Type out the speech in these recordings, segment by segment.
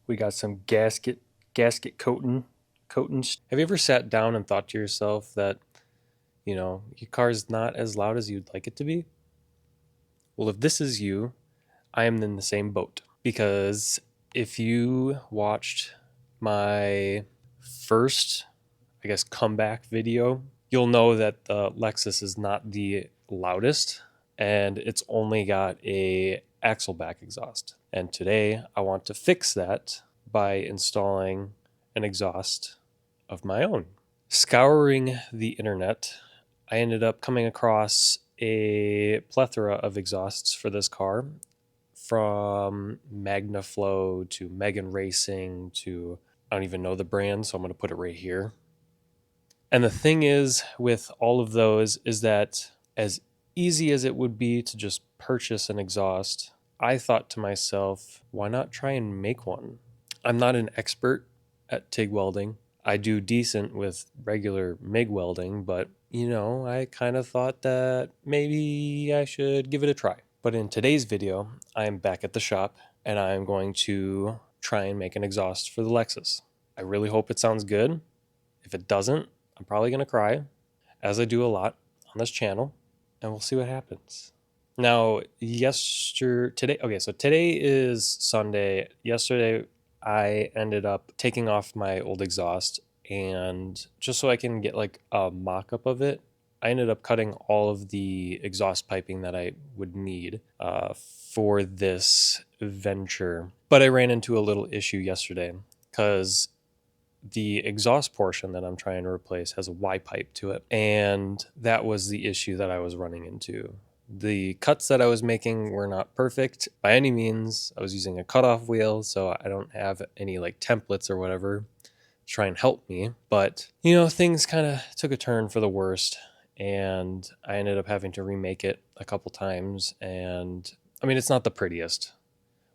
We got some gasket coatings. Have you ever sat down and thought to yourself that, your car's not as loud as you'd like it to be? Well, if this is you, I am in the same boat. Because if you watched my first, I guess, comeback video, you'll know that the Lexus is not the loudest and it's only got a axle back exhaust. And today I want to fix that by installing an exhaust of my own. Scouring the internet, I ended up coming across a plethora of exhausts for this car, from MagnaFlow to Megan Racing to, I don't even know the brand, so I'm going to put it right here. And the thing is with all of those is that as easy as it would be to just purchase an exhaust, I thought to myself, why not try and make one? I'm not an expert at TIG welding. I do decent with regular MIG welding, but I kind of thought that maybe I should give it a try. But in today's video, I'm back at the shop and I'm going to try and make an exhaust for the Lexus. I really hope it sounds good. If it doesn't, I'm probably going to cry, as I do a lot on this channel, and we'll see what happens. Now, today is Sunday. Yesterday, I ended up taking off my old exhaust, and just so I can get like a mock-up of it, I ended up cutting all of the exhaust piping that I would need for this venture. But I ran into a little issue yesterday because the exhaust portion that I'm trying to replace has a Y pipe to it. And that was the issue that I was running into. The cuts that I was making were not perfect by any means. I was using a cutoff wheel, so I don't have any like templates or whatever to try and help me. But, things kind of took a turn for the worst. And I ended up having to remake it a couple times. And I mean, it's not the prettiest.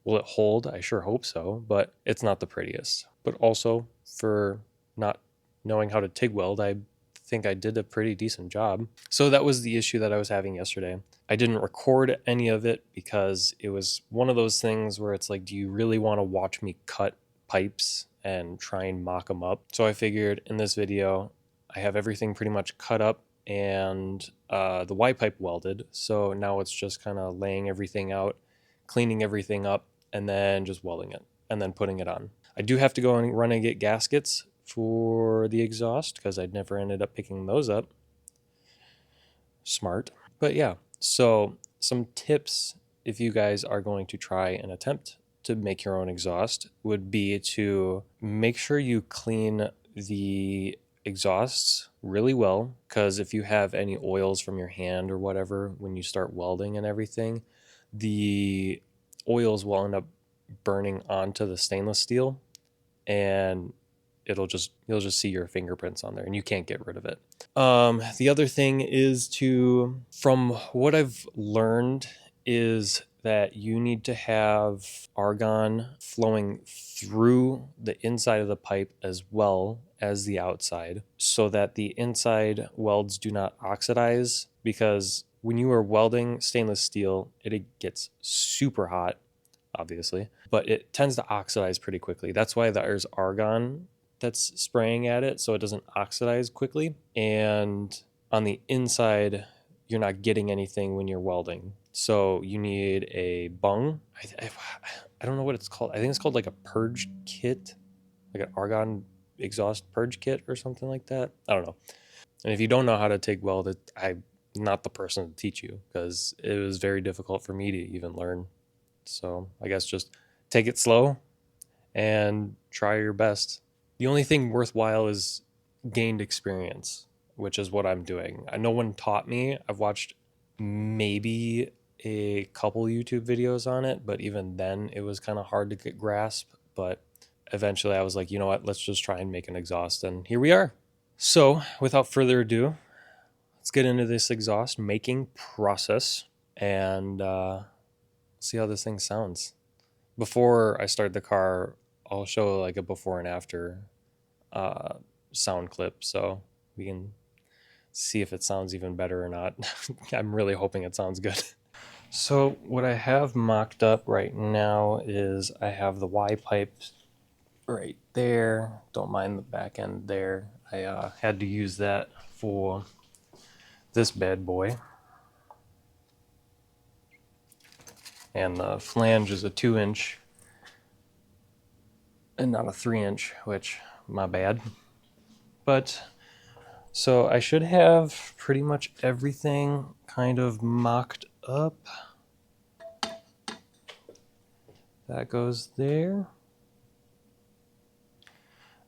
Will it hold? I sure hope so, but it's not the prettiest. But also, for not knowing how to TIG weld, I think I did a pretty decent job. So that was the issue that I was having yesterday. I didn't record any of it because it was one of those things where it's like, do you really want to watch me cut pipes and try and mock them up? So I figured in this video, I have everything pretty much cut up and the Y pipe welded. So now it's just kind of laying everything out, cleaning everything up, and then just welding it and then putting it on. I do have to go and run and get gaskets for the exhaust because I'd never ended up picking those up. Smart. But yeah, so some tips if you guys are going to try and attempt to make your own exhaust would be to make sure you clean the exhausts really well, because if you have any oils from your hand or whatever when you start welding and everything, the oils will end up burning onto the stainless steel, and you'll just see your fingerprints on there and you can't get rid of it. The other thing is from what I've learned, is that you need to have argon flowing through the inside of the pipe as well as the outside, so that the inside welds do not oxidize, because when you are welding stainless steel, it gets super hot, obviously, but it tends to oxidize pretty quickly. That's why there's argon that's spraying at it, so it doesn't oxidize quickly. And on the inside, you're not getting anything when you're welding. So you need a bung. I don't know what it's called. I think it's called like a purge kit, like an argon exhaust purge kit or something like that. I don't know. And if you don't know how to TIG weld, I'm not the person to teach you, because it was very difficult for me to even learn. So I guess just take it slow and try your best. The only thing worthwhile is gained experience, which is what I'm doing. No one taught me. I've watched maybe a couple YouTube videos on it, but even then it was kind of hard to get grasp. But eventually I was like, you know what, let's just try and make an exhaust, and here we are. So without further ado, let's get into this exhaust making process and see how this thing sounds. Before I start the car, I'll show like a before and after sound clip so we can see if it sounds even better or not. I'm really hoping it sounds good. So what I have mocked up right now is I have the Y pipe right there. Don't mind the back end there. I had to use that for this bad boy. And the flange is a 2-inch and not a 3-inch, which, my bad. But so I should have pretty much everything kind of mocked up. That goes there.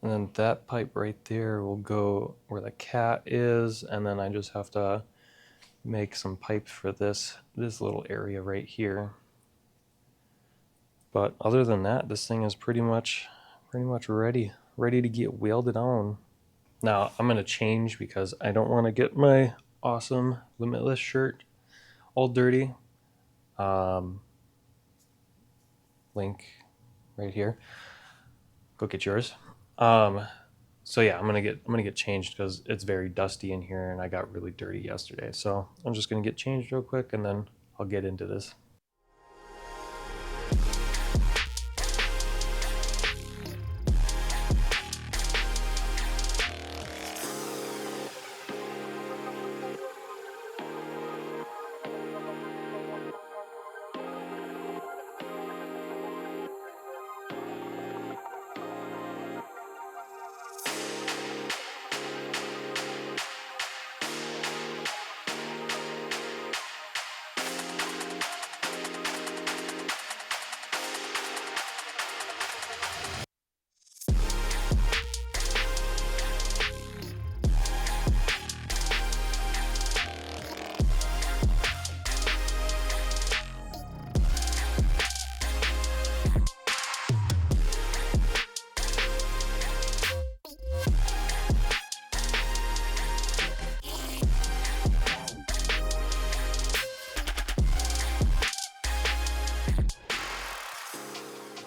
And then that pipe right there will go where the cat is, and then I just have to make some pipes for this little area right here. But other than that, this thing is pretty much ready to get welded on. Now I'm gonna change because I don't want to get my awesome Limitless shirt all dirty. Link right here. Go get yours. So yeah, I'm gonna get changed because it's very dusty in here and I got really dirty yesterday. So I'm just gonna get changed real quick and then I'll get into this.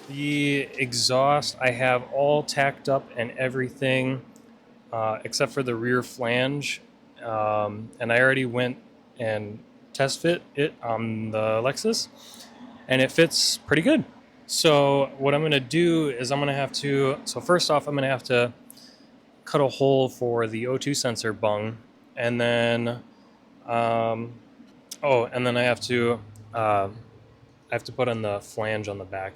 The exhaust I have all tacked up and everything, except for the rear flange. And I already went and test fit it on the Lexus, and it fits pretty good. So what I'm gonna do is I'm gonna have to. So first off, I'm gonna have to cut a hole for the O2 sensor bung, and then and then I have to put on the flange on the back.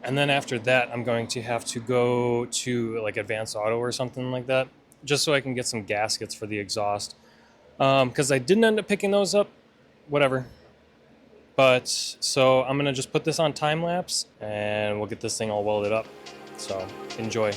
And then after that, I'm going to have to go to like Advanced Auto or something like that, just so I can get some gaskets for the exhaust. Because I didn't end up picking those up, whatever. But so I'm gonna just put this on time lapse, and we'll get this thing all welded up. So enjoy.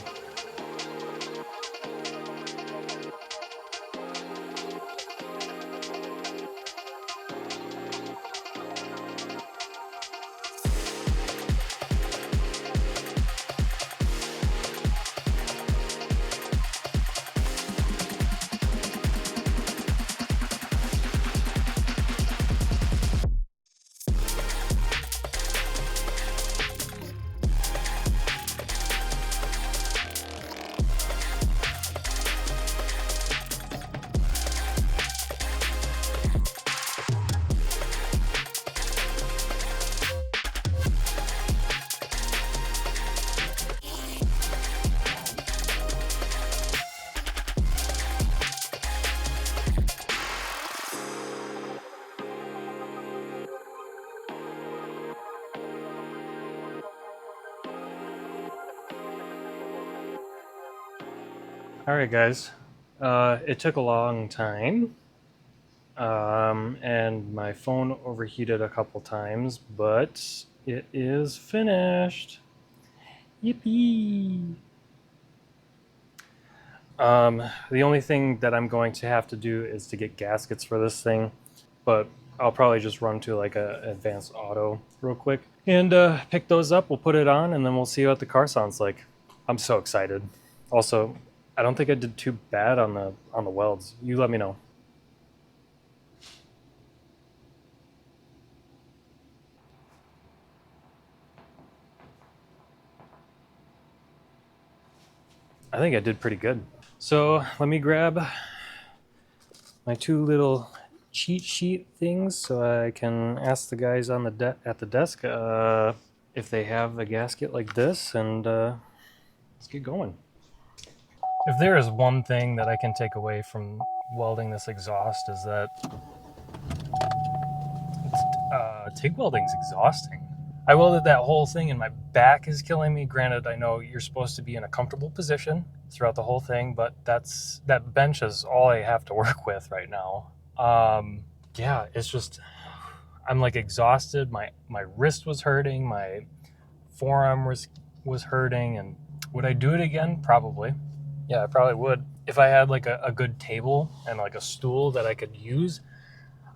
All right, guys. It took a long time, and my phone overheated a couple times, but it is finished. Yippee! The only thing that I'm going to have to do is to get gaskets for this thing, but I'll probably just run to like a Advanced Auto real quick and pick those up. We'll put it on, and then we'll see what the car sounds like. I'm so excited. Also, I don't think I did too bad on the welds. You let me know. I think I did pretty good. So let me grab my two little cheat sheet things so I can ask the guys on the at the desk if they have a gasket like this, and let's get going. If there is one thing that I can take away from welding this exhaust is that TIG welding's exhausting. I welded that whole thing and my back is killing me. Granted, I know you're supposed to be in a comfortable position throughout the whole thing, but that bench is all I have to work with right now. Yeah, it's just, I'm like exhausted. My wrist was hurting. My forearm was hurting. And would I do it again? Probably. Yeah, I probably would. If I had like a good table and like a stool that I could use,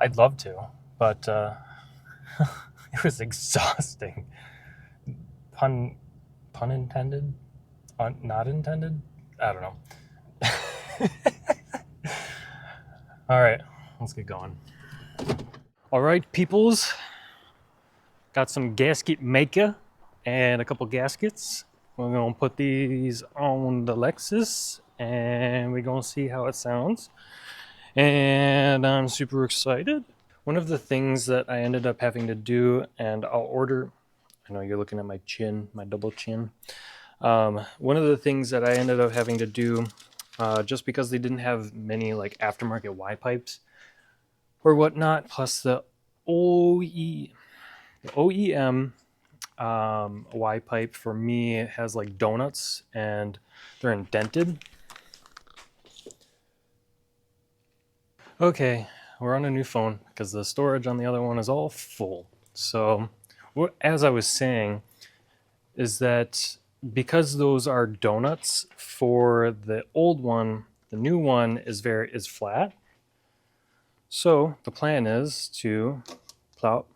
I'd love to. But it was exhausting. Pun intended? Not intended? I don't know. All right, let's get going. All right, peoples. Got some gasket maker and a couple gaskets. We're gonna put these on the Lexus and we're gonna see how it sounds. And I'm super excited. One of the things that I ended up having to do, and I'll order, I know you're looking at my chin, my double chin. One of the things that I ended up having to do, just because they didn't have many like aftermarket Y pipes or whatnot, plus the OEM Y pipe for me has like donuts and they're indented. Okay, we're on a new phone because the storage on the other one is all full. So as I was saying, is that because those are donuts for the old one, the new one is flat. So the plan is to plop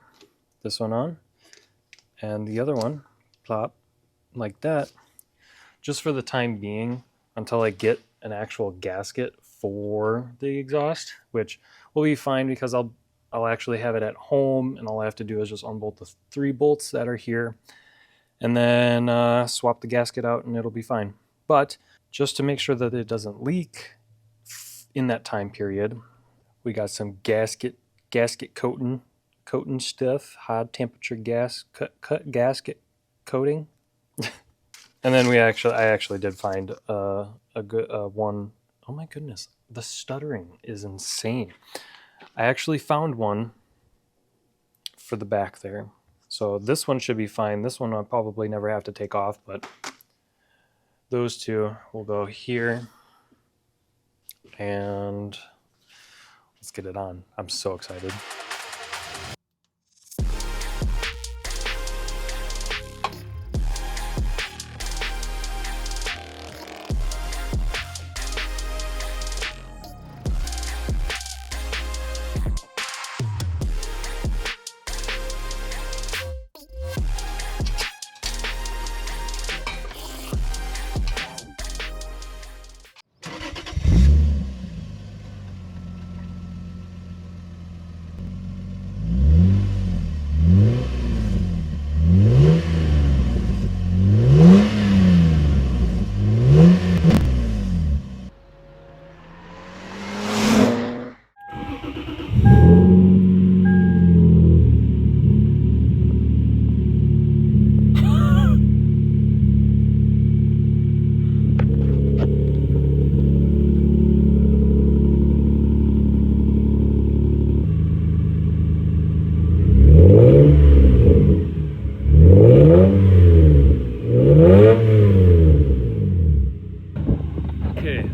this one on and the other one plop like that, just for the time being until I get an actual gasket for the exhaust, which will be fine because I'll actually have it at home and all I have to do is just unbolt the 3 bolts that are here and then swap the gasket out and it'll be fine. But just to make sure that it doesn't leak in that time period, we got some gasket coating stuff, high temperature gasket coating. And then I actually did find a good one. Oh my goodness, the stuttering is insane. I actually found one for the back there. So this one should be fine. This one I'll probably never have to take off, but those two will go here. And let's get it on. I'm so excited.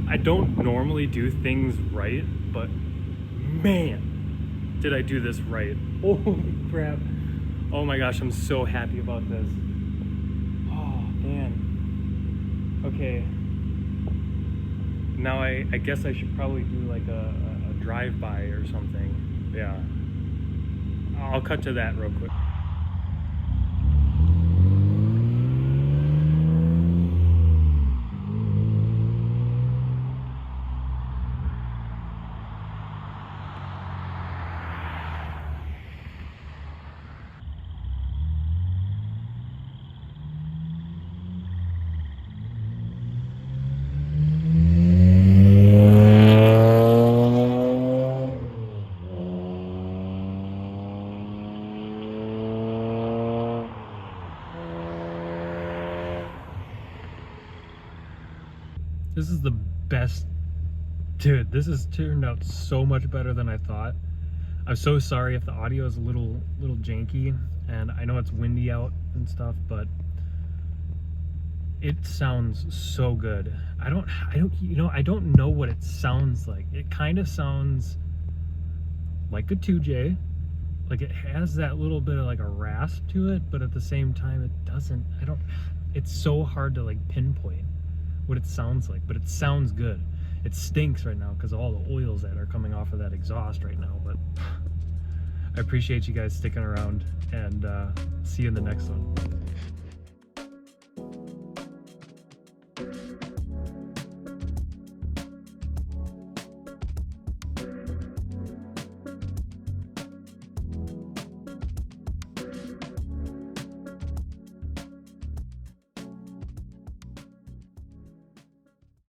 I don't normally do things right, but man, did I do this right. Holy crap. Oh my gosh, I'm so happy about this. Oh man. Okay. Now I guess I should probably do like a drive-by or something. Yeah. I'll cut to that real quick. This is the best. Dude, this has turned out so much better than I thought. I'm so sorry if the audio is a little janky, and I know it's windy out and stuff, but it sounds so good. I don't I don't know what it sounds like. It kind of sounds like a 2J. Like it has that little bit of like a rasp to it, but at the same time it doesn't. It's so hard to like pinpoint what it sounds like, but it sounds good. It stinks right now because of all the oils that are coming off of that exhaust right now, but I appreciate you guys sticking around, and see you in the next one.